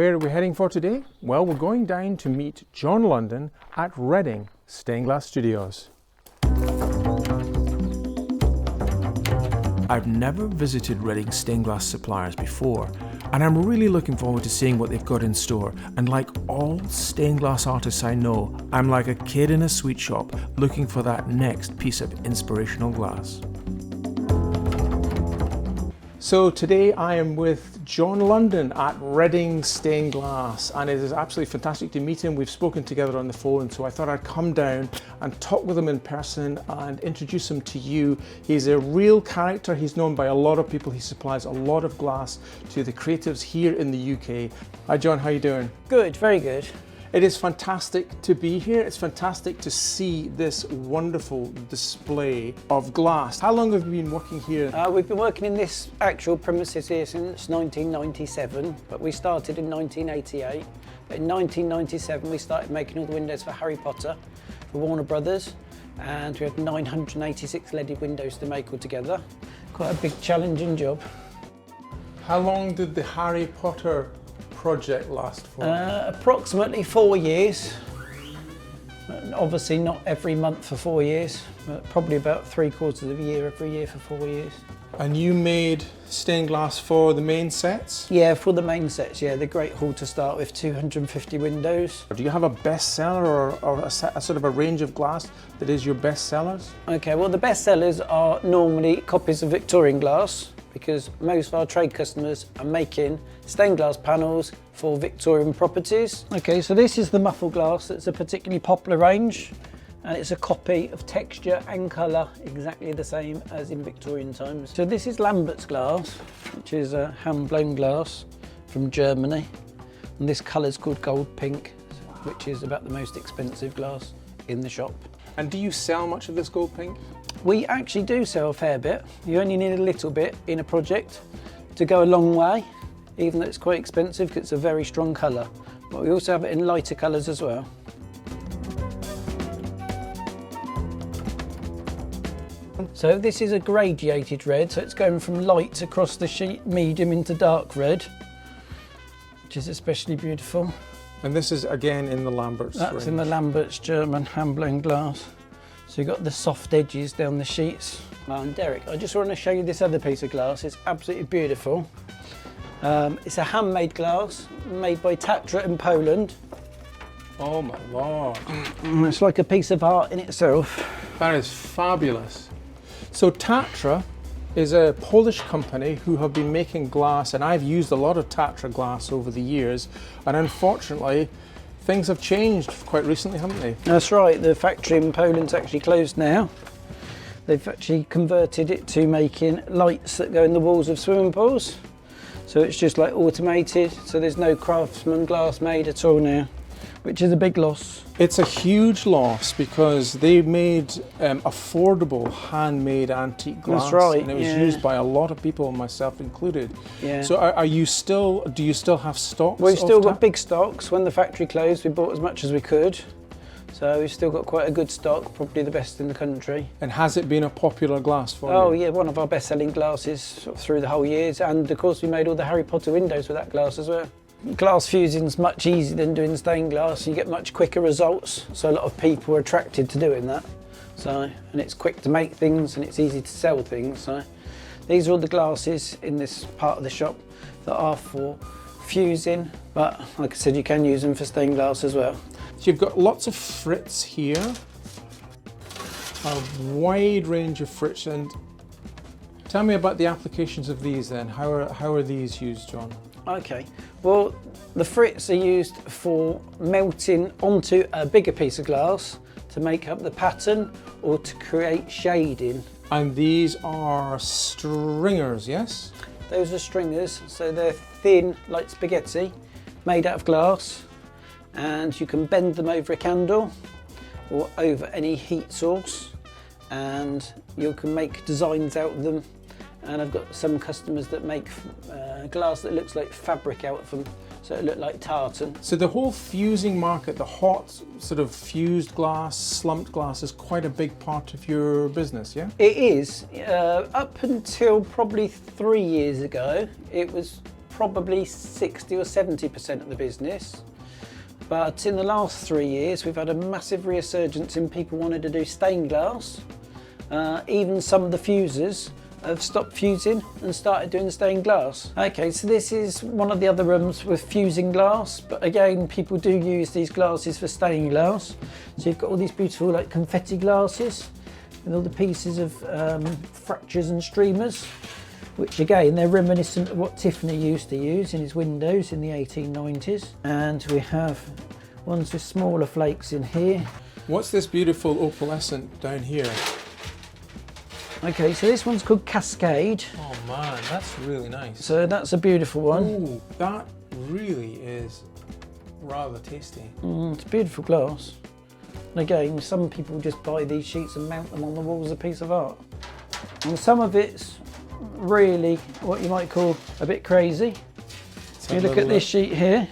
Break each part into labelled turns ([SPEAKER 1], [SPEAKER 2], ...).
[SPEAKER 1] Where are we heading for today? Well, we're going down to meet John London at Reading Stained Glass Studios. I've never visited Reading stained glass suppliers before, and I'm really looking forward to seeing what they've got in store. And like all stained glass artists I know, I'm like a kid in a sweet shop looking for that next piece of inspirational glass. So today I am with John London at Reading Stained Glass, and it is absolutely fantastic to meet him. We've spoken together on the phone, so I thought I'd come down and talk with him in person and introduce him to you. He's a real character. He's known by a lot of people. He supplies a lot of glass to the creatives here in the UK. Hi John, how are you doing?
[SPEAKER 2] Good, very good.
[SPEAKER 1] It is fantastic to be here. It's fantastic to see this wonderful display of glass. How long have you been working here?
[SPEAKER 2] We've been working in this actual premises here since 1997, but we started in 1988. But in 1997 we started making all the windows for Harry Potter, for Warner Brothers, and we had 986 leaded windows to make altogether. Quite a big challenging job.
[SPEAKER 1] How long did the Harry Potter project last for?
[SPEAKER 2] Approximately 4 years. Obviously not every month for 4 years, but probably about 3/4 of a year every year for 4 years.
[SPEAKER 1] And you made stained glass for the main sets?
[SPEAKER 2] Yeah, for the main sets, yeah. The Great Hall to start with, 250 windows.
[SPEAKER 1] Do you have a bestseller or a sort of a range of glass that is your best sellers?
[SPEAKER 2] Okay, well the best sellers are normally copies of Victorian glass, because most of our trade customers are making stained glass panels for Victorian properties. Okay, so this is the muffled glass. That's a particularly popular range, and it's a copy of texture and colour exactly the same as in Victorian times. So this is Lambert's glass, which is a hand-blown glass from Germany, and this colour's called gold pink, which is about the most expensive glass in the shop.
[SPEAKER 1] And do you sell much of this gold pink?
[SPEAKER 2] We actually do sell a fair bit. You only need a little bit in a project to go a long way, even though it's quite expensive because it's a very strong colour. But we also have it in lighter colours as well. So this is a gradiated red, so it's going from light across the sheet, medium into dark red, which is especially beautiful.
[SPEAKER 1] And this is again in the Lambert's
[SPEAKER 2] That's
[SPEAKER 1] range.
[SPEAKER 2] in the Lambert's German hand-blown glass. So you've got the soft edges down the sheets. And Derek, I just want to show you this other piece of glass. It's absolutely beautiful. It's a handmade glass made by Tatra in Poland.
[SPEAKER 1] Oh my lord.
[SPEAKER 2] It's like a piece of art in itself.
[SPEAKER 1] That is fabulous. So Tatra is a Polish company who have been making glass, and I've used a lot of Tatra glass over the years, and unfortunately things have changed quite recently, haven't they?
[SPEAKER 2] That's right, the factory in Poland's actually closed now. They've actually converted it to making lights that go in the walls of swimming pools. So it's just like automated, so there's no craftsman glass made at all now, which is a big loss.
[SPEAKER 1] It's a huge loss because they made affordable handmade antique glass.
[SPEAKER 2] That's right,
[SPEAKER 1] and it was
[SPEAKER 2] yeah.
[SPEAKER 1] used by a lot of people, myself included.
[SPEAKER 2] Yeah.
[SPEAKER 1] So do you still have stocks?
[SPEAKER 2] We've still
[SPEAKER 1] of
[SPEAKER 2] got big stocks. When the factory closed, we bought as much as we could. So we've still got quite a good stock, probably the best in the country.
[SPEAKER 1] And has it been a popular glass for you?
[SPEAKER 2] Oh yeah, one of our best selling glasses sort of through the whole years. And of course we made all the Harry Potter windows with that glass as well. Glass fusing's much easier than doing stained glass. You get much quicker results, so a lot of people are attracted to doing that. So, and it's quick to make things and it's easy to sell things. So these are all the glasses in this part of the shop that are for fusing, but like I said, you can use them for stained glass as well.
[SPEAKER 1] So you've got lots of frits here, a wide range of frits, and tell me about the applications of these then. How are these used, John?
[SPEAKER 2] Okay, well the frits are used for melting onto a bigger piece of glass to make up the pattern or to create shading.
[SPEAKER 1] And these are stringers, yes?
[SPEAKER 2] Those are stringers, so they're thin like spaghetti, made out of glass, and you can bend them over a candle or over any heat source, and you can make designs out of them. And I've got some customers that make glass that looks like fabric out of them, so it look like tartan.
[SPEAKER 1] So the whole fusing market, the hot sort of fused glass, slumped glass, is quite a big part of your business, yeah?
[SPEAKER 2] It is. Up until probably 3 years ago, it was probably 60 or 70% of the business. But in the last 3 years, we've had a massive resurgence in people wanting to do stained glass. Even some of the fusers have stopped fusing and started doing the stained glass. Okay, so this is one of the other rooms with fusing glass, but again, people do use these glasses for stained glass. So you've got all these beautiful like confetti glasses with all the pieces of fractures and streamers, which again, they're reminiscent of what Tiffany used to use in his windows in the 1890s. And we have ones with smaller flakes in here.
[SPEAKER 1] What's this beautiful opalescent down here?
[SPEAKER 2] Okay, so this one's called Cascade.
[SPEAKER 1] Oh man, that's really nice.
[SPEAKER 2] So that's a beautiful one.
[SPEAKER 1] Ooh, that really is rather tasty.
[SPEAKER 2] It's beautiful glass. And again, some people just buy these sheets and mount them on the walls as a piece of art. And some of it's really what you might call a bit crazy. So you look at this sheet here.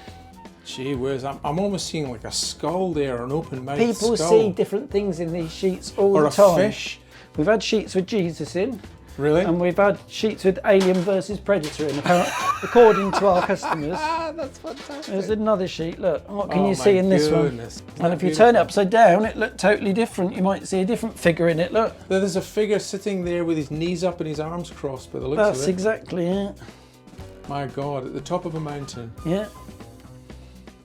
[SPEAKER 1] Gee whiz, I'm almost seeing like a skull there, an open mouth
[SPEAKER 2] People
[SPEAKER 1] skull.
[SPEAKER 2] see different things in these sheets all
[SPEAKER 1] or
[SPEAKER 2] the time.
[SPEAKER 1] Or a fish.
[SPEAKER 2] We've had sheets with Jesus in.
[SPEAKER 1] Really?
[SPEAKER 2] And we've had sheets with Alien versus Predator in, apparently, according to our customers.
[SPEAKER 1] That's fantastic.
[SPEAKER 2] There's another sheet, look, what can you see in this one? And if you
[SPEAKER 1] beautiful?
[SPEAKER 2] turn it upside down, it looked totally different. You might see a different figure in it, look.
[SPEAKER 1] There's a figure sitting there with his knees up and his arms crossed by the looks
[SPEAKER 2] That's
[SPEAKER 1] of it.
[SPEAKER 2] exactly it.
[SPEAKER 1] My God, at the top of a mountain.
[SPEAKER 2] Yeah.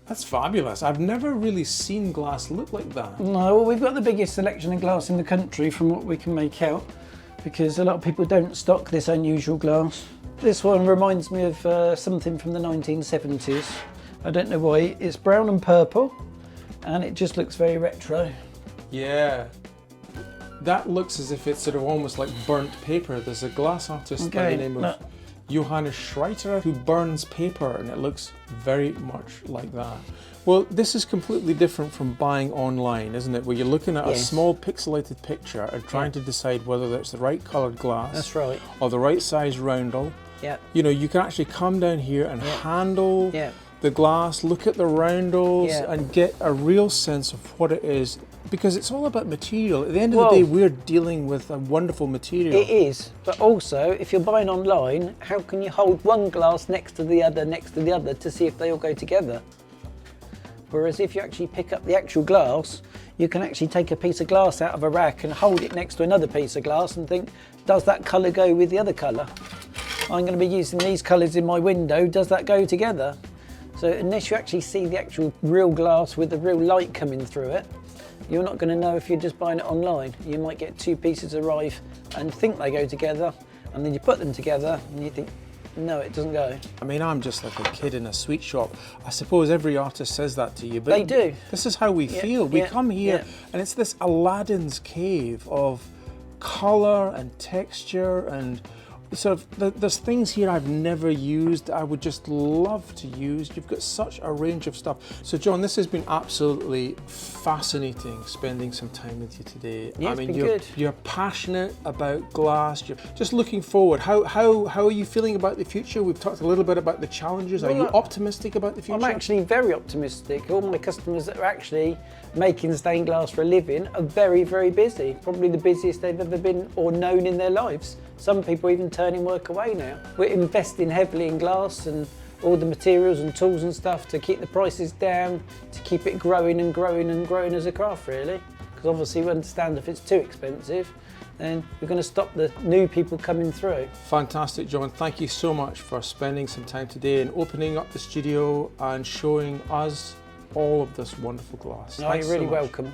[SPEAKER 1] That's fabulous. I've never really seen glass look like that.
[SPEAKER 2] No, well, we've got the biggest selection of glass in the country from what we can make out, because a lot of people don't stock this unusual glass. This one reminds me of something from the 1970s. I don't know why. It's brown and purple, and it just looks very retro.
[SPEAKER 1] Yeah. That looks as if it's sort of almost like burnt paper. There's a glass artist by the name of Johannes Schreiter who burns paper, and it looks very much like that. Well, this is completely different from buying online, isn't it? Where you're looking at a small pixelated picture and trying to decide whether that's the right coloured glass.
[SPEAKER 2] That's right.
[SPEAKER 1] Or the right size roundel.
[SPEAKER 2] Yeah.
[SPEAKER 1] You know, you can actually come down here and handle the glass, look at the roundels and get a real sense of what it is, because it's all about material. At the end of the day, we're dealing with a wonderful material.
[SPEAKER 2] It is, but also if you're buying online, how can you hold one glass next to the other to see if they all go together? Whereas if you actually pick up the actual glass, you can actually take a piece of glass out of a rack and hold it next to another piece of glass and think, does that colour go with the other colour? I'm going to be using these colours in my window, does that go together? So unless you actually see the actual real glass with the real light coming through it, you're not going to know if you're just buying it online. You might get two pieces arrive and think they go together, and then you put them together and you think, no, it doesn't go.
[SPEAKER 1] I mean, I'm just like a kid in a sweet shop. I suppose every artist says that to you, but
[SPEAKER 2] they do.
[SPEAKER 1] This is how we feel. We come here and it's this Aladdin's cave of colour and texture and sort of, there's things here I've never used I would just love to use. You've got such a range of stuff. So John, this has been absolutely fascinating spending some time with you today.
[SPEAKER 2] Yeah,
[SPEAKER 1] I mean,
[SPEAKER 2] it's been good.
[SPEAKER 1] You're passionate about glass. You're just looking forward. How are you feeling about the future? We've talked a little bit about the challenges. Are you optimistic about the future?
[SPEAKER 2] I'm actually very optimistic. All my customers that are actually making stained glass for a living are very, very busy. Probably the busiest they've ever been or known in their lives. Some people even turning work away now. We're investing heavily in glass and all the materials and tools and stuff to keep the prices down, to keep it growing and growing and growing as a craft, really. Because obviously we understand if it's too expensive, then we're going to stop the new people coming through.
[SPEAKER 1] Fantastic, John. Thank you so much for spending some time today and opening up the studio and showing us all of this wonderful glass.
[SPEAKER 2] No, you're really welcome.